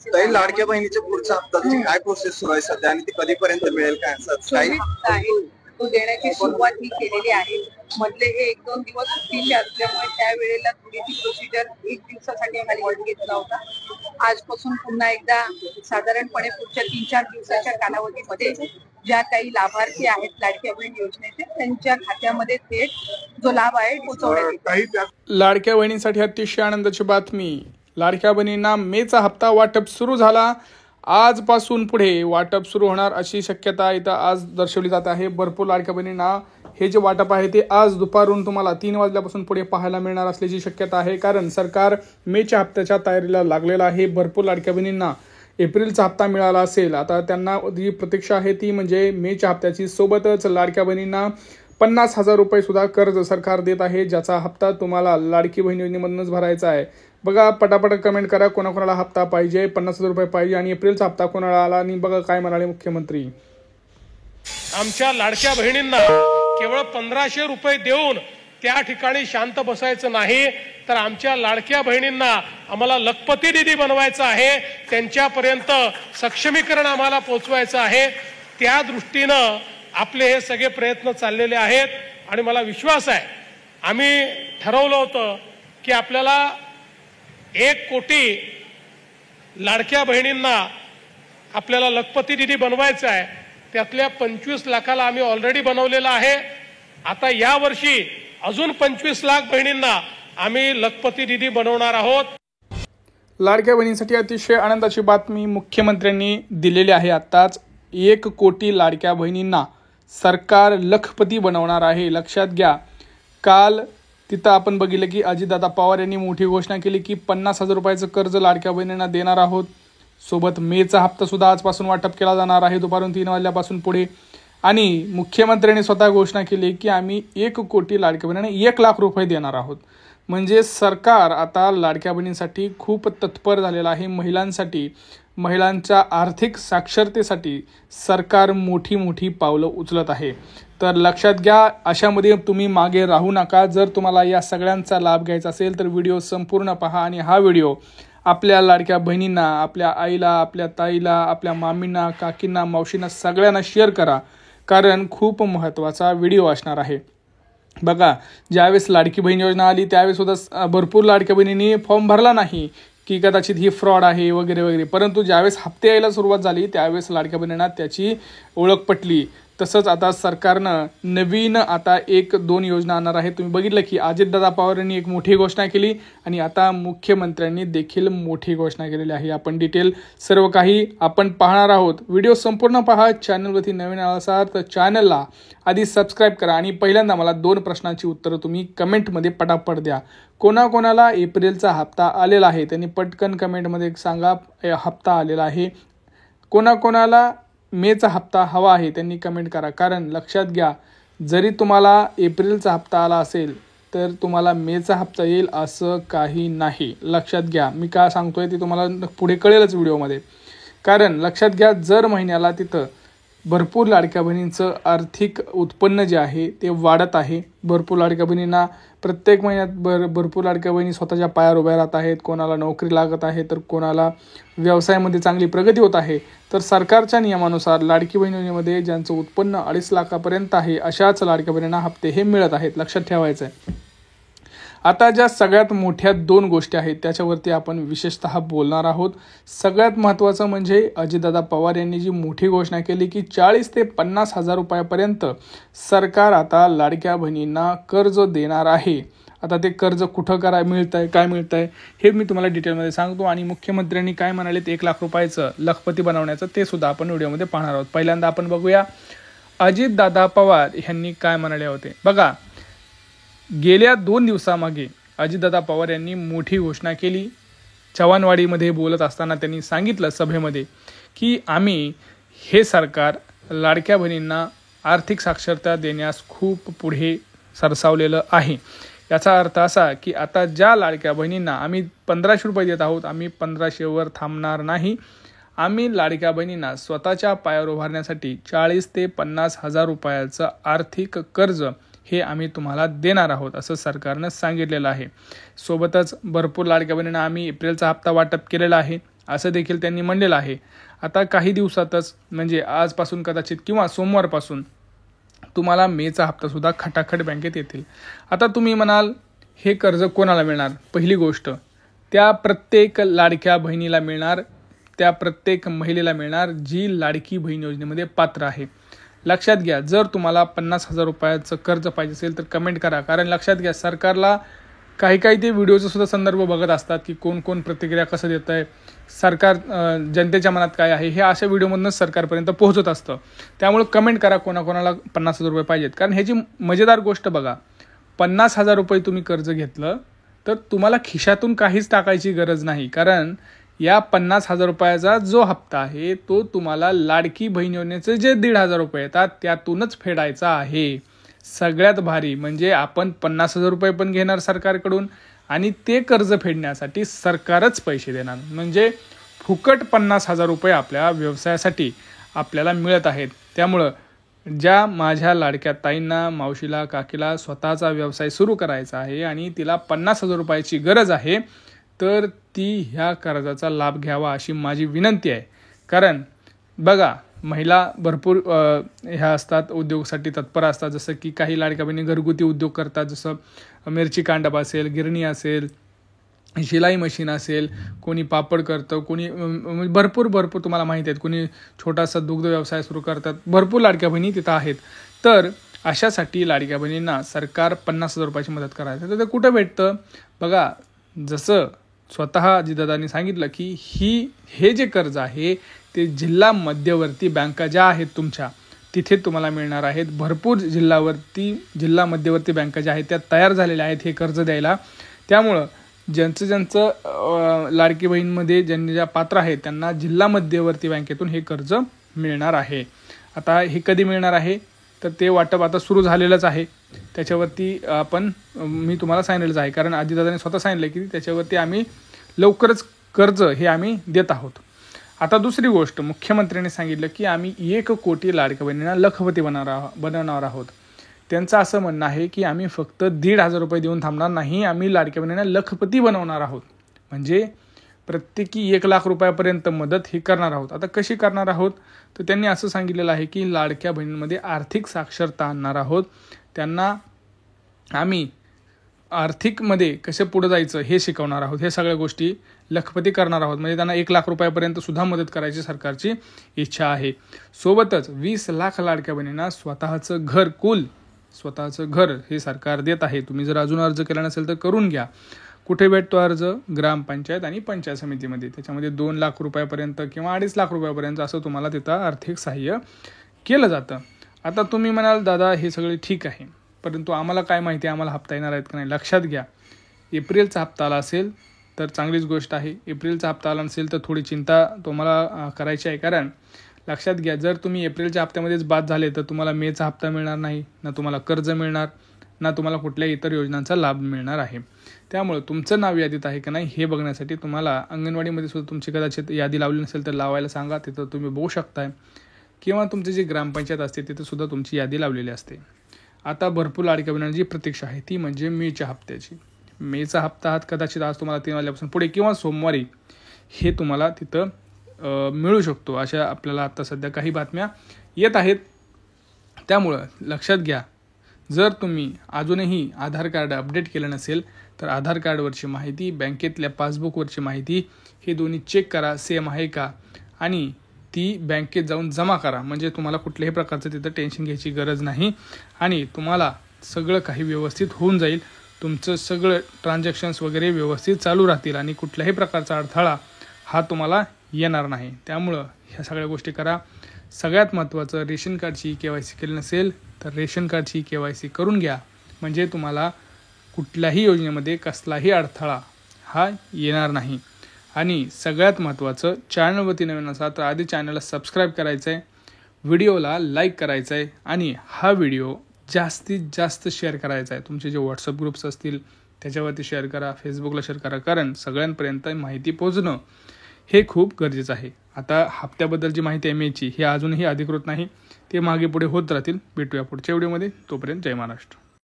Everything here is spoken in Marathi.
काही लाडक्या बहिणीच्या पुढचा हप्ताची काय प्रोसेस सुरू आहे सध्या आणि ती कधीपर्यंत मिळेल काय असं काही आहे तो देण्याची सुरुवात ही केलेली आहे. मधले हे 1-2 दिवस सुट्टीचे असल्यामुळे त्यावेळेला थोडीशी प्रोसिजर 1 दिवसासाठी खाली वाढ घेतला होता. आजपासून पुन्हा एकदा साधारणपणे पुढच्या 3-4 दिवसाच्या कालावधीमध्ये ज्या काही लाभार्थी आहेत लाडक्या बहीण योजनेचे त्यांच्या खात्यामध्ये थेट जो लाभ आहे पोहोचवण्यात येईल. लाडक्या बहिणींसाठी अतिशय आनंदाची बातमी. लाडक्या बहिणींना मेचा हप्ता वाटप सुरू झाला. आजपासून पुढे वाटप सुरू होणार अशी शक्यता इथं आज दर्शवली जात आहे. भरपूर लाडक्या बहिणींना हे जे वाटप आहे ते आज दुपारून तुम्हाला 3 वाजल्यापासून पुढे पाहायला मिळणार असल्याची शक्यता आहे. कारण सरकार मेच्या हप्त्याच्या तयारीला लागलेलं आहे. भरपूर लाडक्या बहिणींना एप्रिलचा हप्ता मिळाला असेल. आता त्यांना जी प्रतीक्षा आहे ती म्हणजे मेच्या हप्त्याची. सोबतच लाडक्या बहिणींना 50,000 रुपये सुद्धा कर्ज सरकार देत आहे, ज्याचा हप्ता तुम्हाला लाडकी बहीण योजनेमधूनच भरायचा आहे. बघा, पटापट कमेंट करा कोणाकोणाला हप्ता पाहिजे, 50,000 रुपये पाहिजे आणि एप्रिलचा हप्ता कोणाला आला. आणि बघा काय म्हणाले मुख्यमंत्री. आमच्या लाडक्या बहिणींना केवळ 1,500 रुपये देऊन त्या ठिकाणी शांत बसायचं नाही, तर आमच्या लाडक्या बहिणींना आम्हाला लखपती निधी बनवायचा आहे. त्यांच्यापर्यंत सक्षमीकरण आम्हाला पोहोचवायचं आहे. त्या दृष्टीनं आपले हे सगळे प्रयत्न चाललेले आहेत. आणि मला विश्वास आहे, आम्ही ठरवलं होतं की आपल्याला 1 कोटी लाडक्या बहिणींना आपल्याला लखपती निधी बनवायचा आहे. त्यातल्या 25 लाखाला आम्ही ऑलरेडी बनवलेला आहे. आता यावर्षी अजून 25 लाख बहिणींना आम्ही लखपती निधी बनवणार आहोत. लाडक्या बहिणींसाठी अतिशय आनंदाची बातमी मुख्यमंत्र्यांनी दिलेली आहे. आत्ताच 1 कोटी लाडक्या बहिणींना सरकार लखपती बनवणार आहे. लक्षात घ्या, काल तिथं आपण बघितलं की अजितदादा पवार यांनी मोठी घोषणा केली की 50,000 रुपयाचं कर्ज लाडक्या बहिणींना देणार आहोत. सोबत मेचा हप्ता सुद्धा आजपासून वाटप केला जाणार आहे दुपारून 3 वाजल्यापासून पुढे. आणि मुख्यमंत्र्यांनी स्वतः घोषणा केली की आम्ही 1 कोटी लाडक्या बहिणींना 1 लाख रुपये देणार आहोत. म्हणजे सरकार आता लाडक्या बहिणींसाठी खूप तत्पर झालेलं आहे. महिलांसाठी, महिलांच्या आर्थिक साक्षरतेसाठी सरकार मोठी मोठी पावलं उचलत आहे. तर लक्षात घ्या, अशामध्ये तुम्ही मागे राहू नका. जर तुम्हाला या सगळ्यांचा लाभ घ्यायचा असेल तर व्हिडिओ संपूर्ण पहा आणि हा व्हिडिओ आपल्या लाडक्या बहिणींना, आपल्या आईला, आपल्या ताईला, आपल्या मामींना, काकींना, मावशींना सगळ्यांना शेअर करा. कारण खूप महत्त्वाचा व्हिडिओ असणार आहे. बघा, ज्यावेळेस लाडकी बहीण योजना आली त्यावेळेस सुद्धा भरपूर लाडक्या बहिणींनी फॉर्म भरला नाही की कदाचित ही फ्रॉड आहे वगैरे वगैरे. परंतु ज्यावेळेस हप्ते यायला सुरुवात झाली त्यावेळेस लाडक्या बहिणींना त्याची ओळख पटली. तसंच आता सरकारनं नवीन आता 1-2 योजना आणणार आहे. तुम्ही बघितलं की अजितदादा पवार यांनी एक मोठी घोषणा केली आणि आता मुख्यमंत्र्यांनी देखील मोठी घोषणा केलेली आहे. आपण डिटेल सर्व काही आपण पाहणार आहोत. व्हिडिओ संपूर्ण पहा. चॅनलवरती नवीन असाल तर चॅनलला आधी सबस्क्राईब करा. आणि पहिल्यांदा मला 2 प्रश्नांची उत्तरं तुम्ही कमेंटमध्ये पटापट द्या. कोणाकोणाला एप्रिलचा हप्ता आलेला आहे त्यांनी पटकन कमेंटमध्ये सांगा हप्ता आलेला आहे. कोणाकोणाला मेचा हप्ता हवा आहे त्यांनी कमेंट करा. कारण लक्षात घ्या, जरी तुम्हाला एप्रिलचा हप्ता आला असेल तर तुम्हाला मेचा हप्ता येईल असं काही नाही. लक्षात घ्या, मी काय सांगतोय ते तुम्हाला पुढे कळेलच व्हिडिओमध्ये. कारण लक्षात घ्या, जर महिन्याला तिथं भरपूर लाडक्या बहिणींचं आर्थिक उत्पन्न जे आहे ते वाढत आहे. भरपूर लाडक्या बहिणींना प्रत्येक महिन्यात भरपूर लाडक्या बहिणी स्वतःच्या पायावर उभ्या राहत आहेत. कोणाला नोकरी लागत आहे तर कोणाला व्यवसायामध्ये चांगली प्रगती होत आहे. तर सरकारच्या नियमानुसार लाडकी बहीण योजनेमध्ये ज्यांचं उत्पन्न 2.5 लाखापर्यंत आहे अशाच लाडक्या बहिणींना हप्ते हे मिळत आहेत. लक्षात ठेवायचं आहे. आता ज्या सगळ्यात मोठ्या 2 गोष्टी आहेत त्याच्यावरती आपण विशेषतः बोलणार आहोत. सगळ्यात महत्त्वाचं म्हणजे अजितदादा पवार यांनी जी मोठी घोषणा केली की 40,000 ते 50,000 रुपयापर्यंत सरकार आता लाडक्या बहिणींना कर्ज देणार आहे. आता ते कर्ज कुठं मिळतंय, काय मिळतंय हे मी तुम्हाला डिटेलमध्ये सांगतो. आणि मुख्यमंत्र्यांनी काय म्हणाले 1 लाख रुपयाचं लखपती बनवण्याचं ते सुद्धा आपण व्हिडिओमध्ये पाहणार आहोत. पहिल्यांदा आपण बघूया अजितदादा पवार यांनी काय म्हणाले होते. बघा, गेल्या 2 दिवसामागे अजितदादा पवार यांनी मोठी घोषणा केली. चव्हाणवाडीमध्ये बोलत असताना त्यांनी सांगितलं सभेमध्ये की आम्ही हे सरकार लाडक्या बहिणींना आर्थिक साक्षरता देण्यास खूप पुढे सरसावलेलं आहे. याचा अर्थ असा की आता ज्या लाडक्या बहिणींना आम्ही 1,500 रुपये देत आहोत, आम्ही 1,500वर थांबणार नाही. आम्ही लाडक्या बहिणींना स्वतःच्या पायावर उभारण्यासाठी 40,000 ते 50,000 रुपयाचं आर्थिक कर्ज हे आम्ही तुम्हाला देणार आहोत असं सरकारनं सांगितलेलं आहे. सोबतच भरपूर लाडक्या बहिणींना आम्ही एप्रिलचा हप्ता वाटप केलेला आहे. असं देखील त्यांनी म्हणलेलं आहे. आता काही दिवसातच म्हणजे आजपासून कदाचित किंवा सोमवारपासून तुम्हाला मेचा हप्तासुद्धा खटाखट बँकेत येतील. आता तुम्ही म्हणाल हे कर्ज कोणाला मिळणार? पहिली गोष्ट, त्या प्रत्येक लाडक्या बहिणीला मिळणार, त्या प्रत्येक महिलेला मिळणार जी लाडकी बहीण योजनेमध्ये पात्र आहे. लक्षात घ्या, जर तुम्हाला 50,000 रुपयाचं कर्ज पाहिजे असेल तर कमेंट करा. कारण लक्षात घ्या, सरकारला काही ते व्हिडिओचा सुद्धा संदर्भ बघत असतात की कोण प्रतिक्रिया कसं देतं आहे, सरकार जनतेच्या मनात काय आहे, हे अशा व्हिडिओमधूनच सरकारपर्यंत पोहोचत असतं. त्यामुळे कमेंट करा कोणाकोणाला 50,000 रुपये पाहिजेत. कारण ह्याची मजेदार गोष्ट बघा, 50,000 रुपये तुम्ही कर्ज घेतलं तर तुम्हाला खिशातून काहीच टाकायची गरज नाही. कारण या 50,000 रुपयाचा जो हप्ता आहे तो तुम्हाला लाडकी बहीण योजनेचे जे 1,500 रुपये येतात त्यातूनच फेडायचा आहे. सगळ्यात भारी म्हणजे आपण 50,000 रुपये पण घेणार सरकारकडून आणि ते कर्ज फेडण्यासाठी सरकारच पैसे देणार. म्हणजे फुकट 50,000 रुपये आपल्या व्यवसायासाठी आपल्याला मिळत आहेत. त्यामुळं ज्या माझ्या लाडक्या ताईंना, मावशीला, काकीला स्वतःचा व्यवसाय सुरू करायचा आहे आणि तिला 50,000 रुपयाची गरज आहे तर ती ह्या कर्जाचा लाभ घ्यावा अशी माझी विनंती आहे. कारण बघा, महिला भरपूर ह्या असतात, उद्योगासाठी तत्पर असतात. जसं की काही लाडक्या बहिणी घरगुती उद्योग करतात, जसं मिरची कांडप असेल, गिरणी असेल, शिलाई मशीन असेल, कोणी पापड करतं, कोणी भरपूर तुम्हाला माहिती आहेत, कोणी छोटासा दुग्ध व्यवसाय सुरू करतात. भरपूर लाडक्या बहिणी तिथं आहेत. तर अशासाठी लाडक्या बहिणींना सरकार 50,000 रुपयाची मदत करायचं तर ते कुठं भेटतं बघा. जसं स्वतः अजितदादांनी सांगितलं की हे जे कर्ज आहे ते जिल्हा मध्यवर्ती बँका ज्या आहेत तुमच्या तिथे तुम्हाला मिळणार आहेत. भरपूर जिल्हा मध्यवर्ती बँका ज्या आहेत त्या तयार झालेल्या आहेत हे कर्ज द्यायला. त्यामुळं ज्यांचं लाडकी बहीणमध्ये ज्या पात्र आहेत त्यांना जिल्हा मध्यवर्ती बँकेतून हे कर्ज मिळणार आहे. आता हे कधी मिळणार आहे तर ते वाटप आता सुरू झालेलंच आहे. त्याच्यावरती मी तुम्हाला सांगितलेलंच आहे. कारण अजितदादांनी स्वतः सांगितलं की त्याच्यावरती आम्ही लवकरच कर्ज हे आम्ही देत आहोत. आता दुसरी गोष्ट, मुख्यमंत्र्यांनी सांगितलं की आम्ही 1 कोटी लाडक्या बहिणींना लखपती बनवणार आहोत. त्यांचं असं म्हणणं आहे की आम्ही फक्त 1,500 रुपये देऊन थांबणार नाही, आम्ही लाडक्या बहिणींना लखपती बनवणार आहोत. म्हणजे प्रत्येकी 1,00,000 रुपयापर्यंत मदत ही करणार आहोत. आता कशी करणार आहोत तर त्यांनी असं सांगितलेलं आहे की लाडक्या बहिणींमध्ये आर्थिक साक्षरता आणणार आहोत. त्यांना आम्ही आर्थिकमध्ये कसं पुढे जायचं हे शिकवणार आहोत. हे सगळ्या गोष्टी लखपती करणार आहोत. म्हणजे त्यांना 1,00,000 रुपयापर्यंत सुद्धा मदत करायची सरकारची इच्छा आहे. सोबतच 20,00,000 लाडक्या बहिणींना स्वतःचं घर हे सरकार देत आहे. तुम्ही जर अजून अर्ज केला नसेल तर करून घ्या. कुठे भेटतो अर्ज? ग्रामपंचायत आणि पंचायत समितीमध्ये. त्याच्यामध्ये 2,00,000 रुपयापर्यंत किंवा 2.5 रुपयापर्यंत असं तुम्हाला तिथं आर्थिक सहाय्य केलं जातं. आता तुम्ही म्हणाल दादा हे सगळे ठीक आहे, परंतु आम्हाला काय माहिती आम्हाला हप्ता येणार आहेत का नाही. लक्षात घ्या, एप्रिलचा हप्ता आला असेल तर चांगलीच गोष्ट आहे. एप्रिलचा हप्ता आला नसेल तर थोडी चिंता तुम्हाला करायची आहे. कारण लक्षात घ्या, जर तुम्ही एप्रिलच्या हप्त्यामध्येच बाद झाले तर तुम्हाला मेचा हप्ता मिळणार नाही, ना तुम्हाला कर्ज मिळणार, ना तुम्हाला कुठल्याही इतर योजनांचा लाभ मिळणार आहे. त्यामुळे तुमचं नाव यादीत आहे का नाही हे बघण्यासाठी तुम्हाला अंगणवाडीमध्ये सुद्धा तुमची कदाचित यादी लावली नसेल तर लावायला सांगा. तिथं तुम्ही बघू शकताय. किंवा तुमची जी ग्रामपंचायत असते तिथं सुद्धा तुमची यादी लावलेली असते. आता भरपूर लाडक्या बहिणींची जी प्रतीक्षा आहे ती म्हणजे मेच्या हप्त्याची. मेचा हप्ता कदाचित आज तुम्हाला 3 वाजल्यापासून पुढे किंवा सोमवारी हे तुम्हाला तिथं मिळू शकतो. अशा आपल्याला आता सध्या काही बातम्या येत आहेत. त्यामुळं लक्षात घ्या, जर तुम्ही अजूनही आधार कार्ड अपडेट केलं नसेल तर आधार कार्डवरची माहिती, बँकेतल्या पासबुकवरची माहिती हे दोन्ही चेक करा सेम आहे का, आणि ती बँकेत जाऊन जमा करा. म्हणजे तुम्हाला कुठल्याही प्रकारचं तिथं टेन्शन घ्यायची गरज नाही आणि तुम्हाला सगळं काही व्यवस्थित होऊन जाईल. तुमचं सगळं ट्रान्झॅक्शन्स वगैरे व्यवस्थित चालू राहतील आणि कुठल्याही प्रकारचा अडथळा हा तुम्हाला येणार नाही. त्यामुळं ह्या सगळ्या गोष्टी करा. सगळ्यात महत्त्वाचं, रेशन कार्डची KYC केली नसेल तर रेशन कार्डची KYC करून घ्या. म्हणजे तुम्हाला कुठल्याही योजनेमध्ये कसलाही अडथळा हा येणार नाही. आणि सगळ्यात महत्त्वाचं, चॅनलवरती नवीन असाल तर आधी चॅनलला सबस्क्राईब करायचं आहे, व्हिडिओला लाईक करायचं आहे आणि हा व्हिडिओ जास्तीत जास्त शेअर करायचा आहे. तुमचे जे व्हॉट्सअप ग्रुप्स असतील त्याच्यावरती शेअर करा, फेसबुकला शेअर करा. कारण सगळ्यांपर्यंत माहिती पोहोचणं हे खूप गरजेचं आहे. आता हप्त्याबद्दलची माहिती आहे मेची, ही अजूनही अधिकृत नाही. ते मागे पुढे होत राहतील. भेटूया पुढच्या व्हिडिओमध्ये. तोपर्यंत जय महाराष्ट्र.